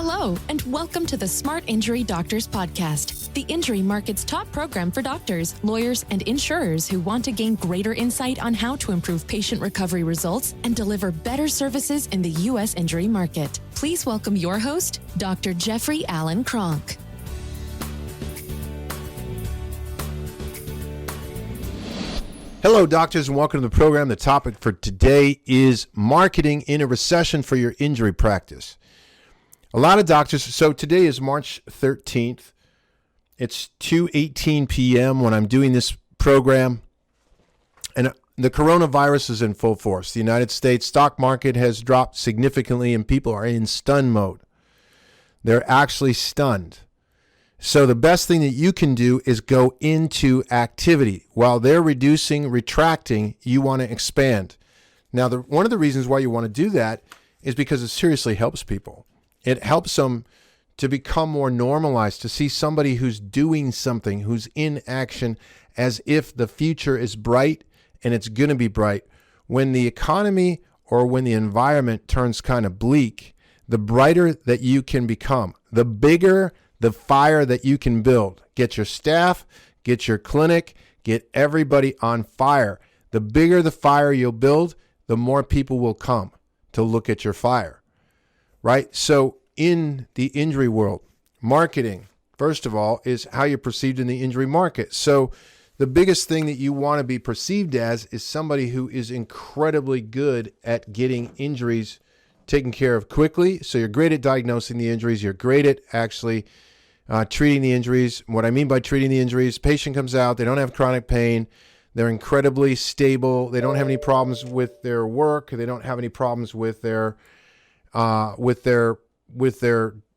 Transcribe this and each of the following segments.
Hello, and welcome to the Smart Injury Doctors Podcast, the injury market's top program for doctors, lawyers, and insurers who want to gain greater insight on how to improve patient recovery results and deliver better services in the U.S. injury market. Please welcome your host, Dr. Jeffrey Allen Kronk. Hello, doctors, and welcome to the program. The topic for today is marketing in a recession for your injury practice. A lot of doctors, so today is March 13th. It's 2:18 p.m. when I'm doing this program, and the coronavirus is in full force. The United States stock market has dropped significantly, and people are in stun mode. They're actually stunned. So the best thing that you can do is go into activity. While they're reducing, retracting, you want to expand. Now, one of the reasons why you want to do that is because it seriously helps people. It helps them to become more normalized, to see somebody who's doing something, who's in action, as if the future is bright, and it's going to be bright. When the economy or when the environment turns kind of bleak, the brighter that you can become, the bigger the fire that you can build. Get your staff, get your clinic, get everybody on fire. The bigger the fire you'll build, the more people will come to look at your fire. Right? So in the injury world, marketing, first of all, is how you're perceived in the injury market. So the biggest thing that you want to be perceived as is somebody who is incredibly good at getting injuries taken care of quickly. So you're great at diagnosing the injuries. You're great at actually treating the injuries. What I mean by treating the injuries, patient comes out, they don't have chronic pain. They're incredibly stable. They don't have any problems with their work. They don't have any problems with their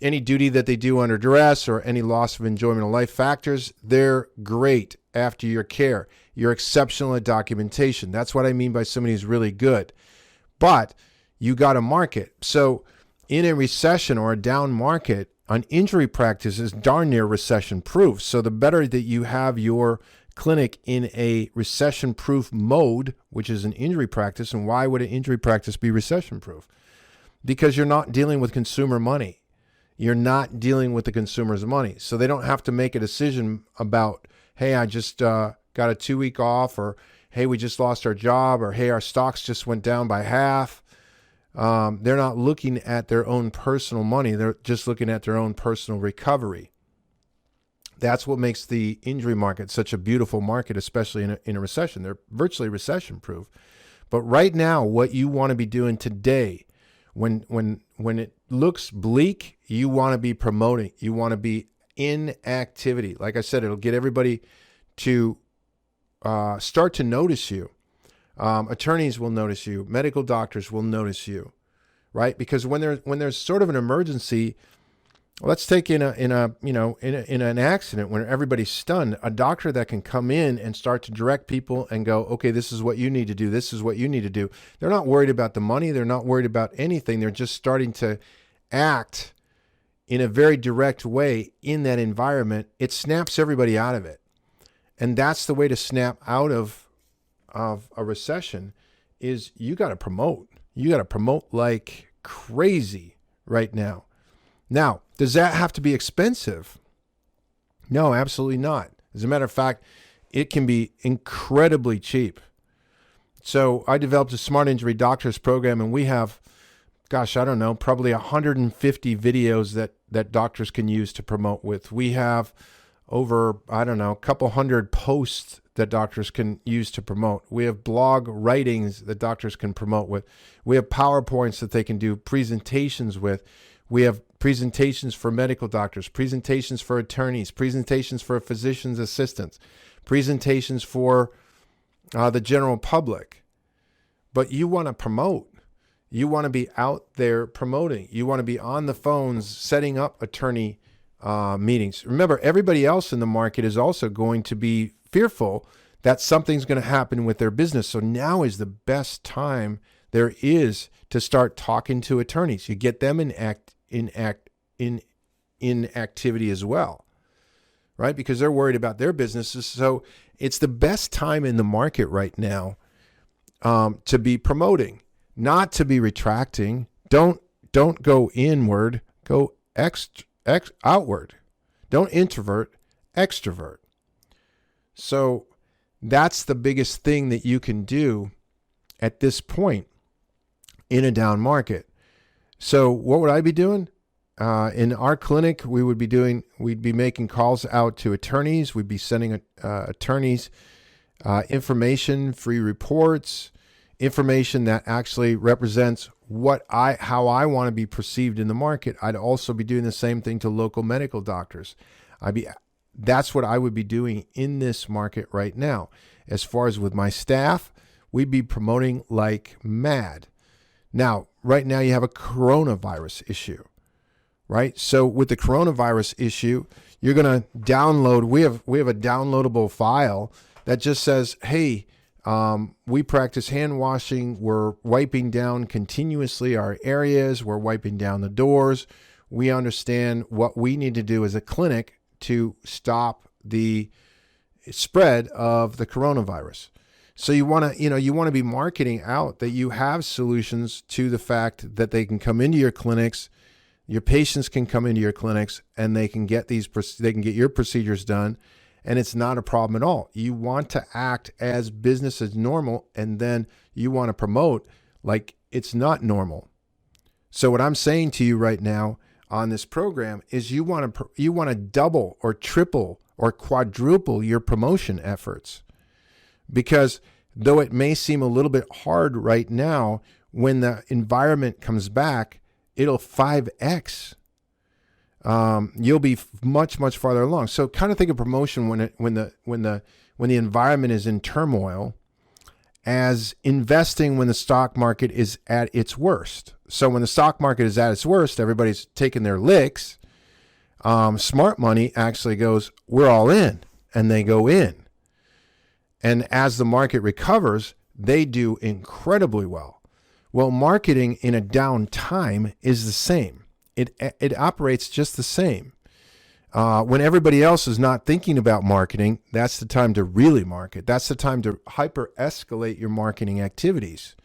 any duty that they do under duress or any loss of enjoyment of life factors. They're great after your care. You're exceptional at documentation. That's what I mean by somebody who's really good. But you got to market. So in a recession or a down market, an injury practice is darn near recession proof. So the better that you have your clinic in a recession proof mode, which is an injury practice. And why would an injury practice be recession proof? Because you're not dealing with consumer money. You're not dealing with the consumer's money. So they don't have to make a decision about, hey, I just got a 2-week off, or hey, we just lost our job, or hey, our stocks just went down by half. They're not looking at their own personal money. They're just looking at their own personal recovery. That's what makes the injury market such a beautiful market, especially in a recession. They're virtually recession proof. But right now, what you want to be doing today, when it looks bleak, you want to be promoting. You want to be in activity. Like I said, it'll get everybody to start to notice you. Attorneys will notice you. Medical doctors will notice you, right? Because when there's sort of an emergency, let's take in an accident when everybody's stunned, a doctor that can come in and start to direct people and go, okay, this is what you need to do. This is what you need to do. They're not worried about the money. They're not worried about anything. They're just starting to act in a very direct way in that environment. It snaps everybody out of it. And that's the way to snap out of a recession is you got to promote. You got to promote like crazy right now. Now, does that have to be expensive? No, absolutely not. As a matter of fact, it can be incredibly cheap. So I developed a Smart Injury Doctors program, and we have, probably 150 videos that doctors can use to promote with. We have over, a couple hundred posts that doctors can use to promote. We have blog writings that doctors can promote with. We have PowerPoints that they can do presentations with. We have presentations for medical doctors, presentations for attorneys, presentations for physician's assistants, presentations for the general public. But you want to promote. You want to be out there promoting. You want to be on the phones setting up attorney meetings. Remember, everybody else in the market is also going to be fearful that something's going to happen with their business. So now is the best time there is to start talking to attorneys. You get them in activity as well, right? Because they're worried about their businesses. So it's the best time in the market right now to be promoting, not to be retracting. Don't go inward, go outward. Don't introvert, extrovert. So that's the biggest thing that you can do at this point in a down market. So what would I be doing? In our clinic, we'd be making calls out to attorneys. We'd be sending attorneys information, free reports, information that actually represents how I want to be perceived in the market. I'd also be doing the same thing to local medical doctors. That's what I would be doing in this market right now. As far as with my staff, we'd be promoting like mad. Now, right now you have a coronavirus issue, right? So with the coronavirus issue, you're going to download, we have a downloadable file that just says, hey, we practice hand washing. We're wiping down continuously our areas. We're wiping down the doors. We understand what we need to do as a clinic to stop the spread of the coronavirus. So you want to be marketing out that you have solutions to the fact that they can come into your clinics, your patients can come into your clinics, and they can get your procedures done, and it's not a problem at all. You want to act as business as normal, and then you want to promote like it's not normal. So what I'm saying to you right now on this program is you want to double or triple or quadruple your promotion efforts. Because though it may seem a little bit hard right now, when the environment comes back, it'll 5x. You'll be much, much farther along. So kind of think of promotion when the environment is in turmoil as investing when the stock market is at its worst. So when the stock market is at its worst, everybody's taking their licks. Smart money actually goes, we're all in, and they go in. And as the market recovers, they do incredibly well. Well, marketing in a down time is the same. It operates just the same. When everybody else is not thinking about marketing, that's the time to really market. That's the time to hyper escalate your marketing activities.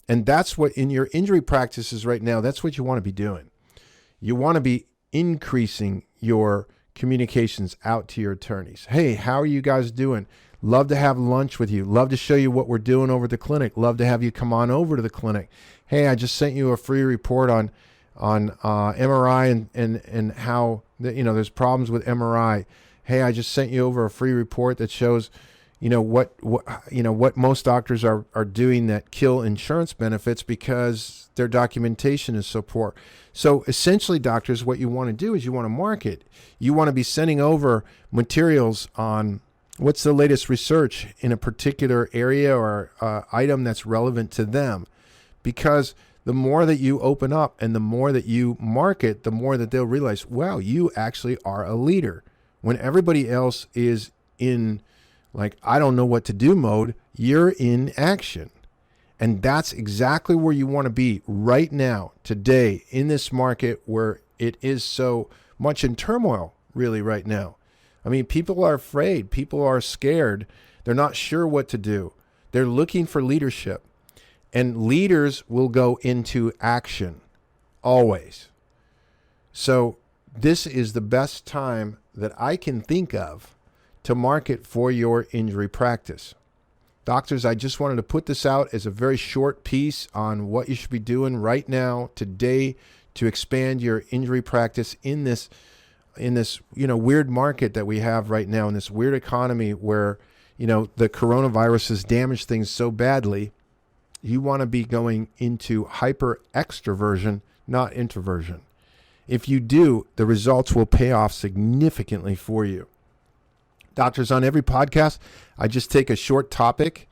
And that's what in your injury practices right now, that's what you want to be doing. You want to be increasing your communications out to your attorneys. Hey, how are you guys doing? Love to have lunch with you. Love to show you what we're doing over at the clinic. Love to have you come on over to the clinic. Hey, I just sent you a free report on MRI and how there's problems with MRI. Hey, I just sent you over a free report that shows what most doctors are doing that kill insurance benefits because their documentation is so poor. So essentially, doctors, what you want to do is you want to market. You want to be sending over materials on what's the latest research in a particular area or item that's relevant to them. Because the more that you open up and the more that you market, the more that they'll realize, wow, you actually are a leader. When everybody else is in I don't know what to do mode, you're in action. And that's exactly where you want to be right now, today, in this market where it is so much in turmoil, really, right now. I mean, people are afraid. People are scared. They're not sure what to do. They're looking for leadership. And leaders will go into action, always. So this is the best time that I can think of to market for your injury practice. Doctors, I just wanted to put this out as a very short piece on what you should be doing right now, today, to expand your injury practice in this weird market that we have right now, in this weird economy where the coronavirus has damaged things so badly. You want to be going into hyper extroversion, not introversion. If you do, the results will pay off significantly for you. Doctors, on every podcast, I just take a short topic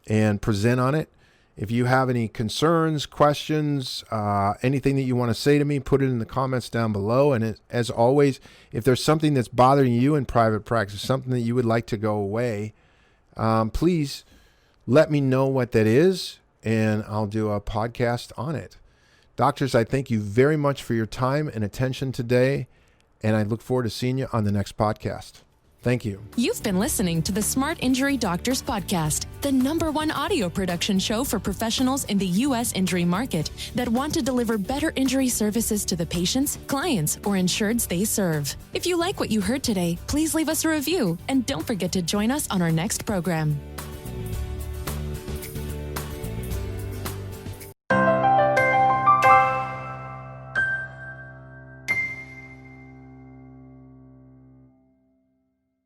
and present on it. If you have any concerns, questions, anything that you want to say to me, put it in the comments down below. And as always, if there's something that's bothering you in private practice, something that you would like to go away, please let me know what that is, and I'll do a podcast on it. Doctors, I thank you very much for your time and attention today, and I look forward to seeing you on the next podcast. Thank you. You've been listening to the Smart Injury Doctors Podcast, the #1 audio production show for professionals in the U.S. injury market that want to deliver better injury services to the patients, clients, or insureds they serve. If you like what you heard today, please leave us a review and don't forget to join us on our next program.